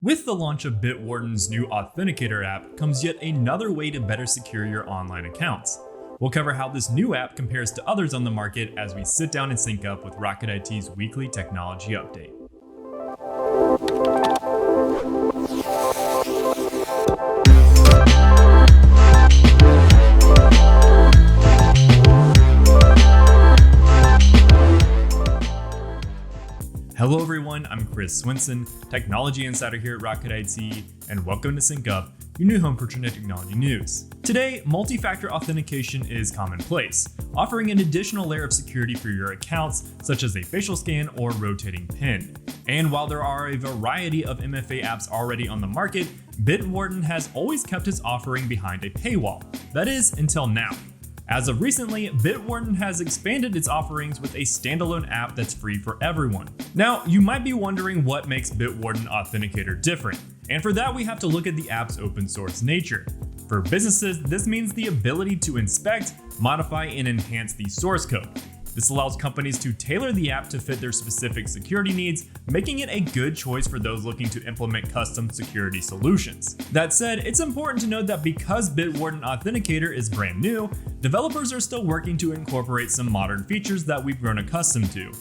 With the launch of Bitwarden's new Authenticator app comes yet another way to better secure your online accounts. We'll cover how this new app compares to others on the market as we sit down and sync up with Rocket IT's weekly technology update. Hello everyone, I'm Chris Swinson, Technology Insider here at Rocket IT, and welcome to Sync Up, your new home for trending technology news. Today, multi-factor authentication is commonplace, offering an additional layer of security for your accounts, such as a facial scan or rotating PIN. And while there are a variety of MFA apps already on the market, Bitwarden has always kept its offering behind a paywall. That is, until now. As of recently, Bitwarden has expanded its offerings with a standalone app that's free for everyone. Now, you might be wondering what makes Bitwarden Authenticator different, and for that we have to look at the app's open source nature. For businesses, this means the ability to inspect, modify, and enhance the source code. This allows companies to tailor the app to fit their specific security needs, making it a good choice for those looking to implement custom security solutions. That said, it's important to note that because Bitwarden Authenticator is brand new, developers are still working to incorporate some modern features that we've grown accustomed to.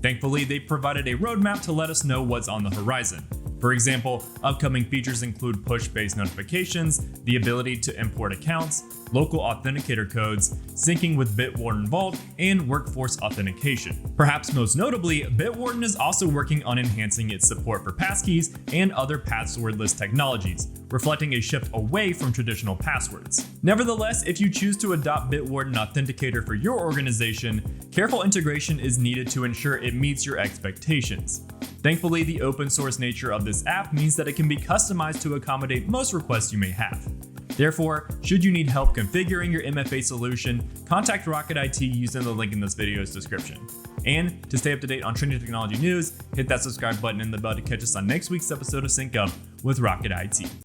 Thankfully, they provided a roadmap to let us know what's on the horizon. For example, upcoming features include push-based notifications, the ability to import accounts, local authenticator codes, syncing with Bitwarden Vault, and workforce authentication. Perhaps most notably, Bitwarden is also working on enhancing its support for passkeys and other passwordless technologies, reflecting a shift away from traditional passwords. Nevertheless, if you choose to adopt Bitwarden Authenticator for your organization, careful integration is needed to ensure it meets your expectations. Thankfully, the open source nature of this app means that it can be customized to accommodate most requests you may have. Therefore, should you need help configuring your MFA solution, contact Rocket IT using the link in this video's description. And to stay up to date on trending technology news, hit that subscribe button and the bell to catch us on next week's episode of Sync Up with Rocket IT.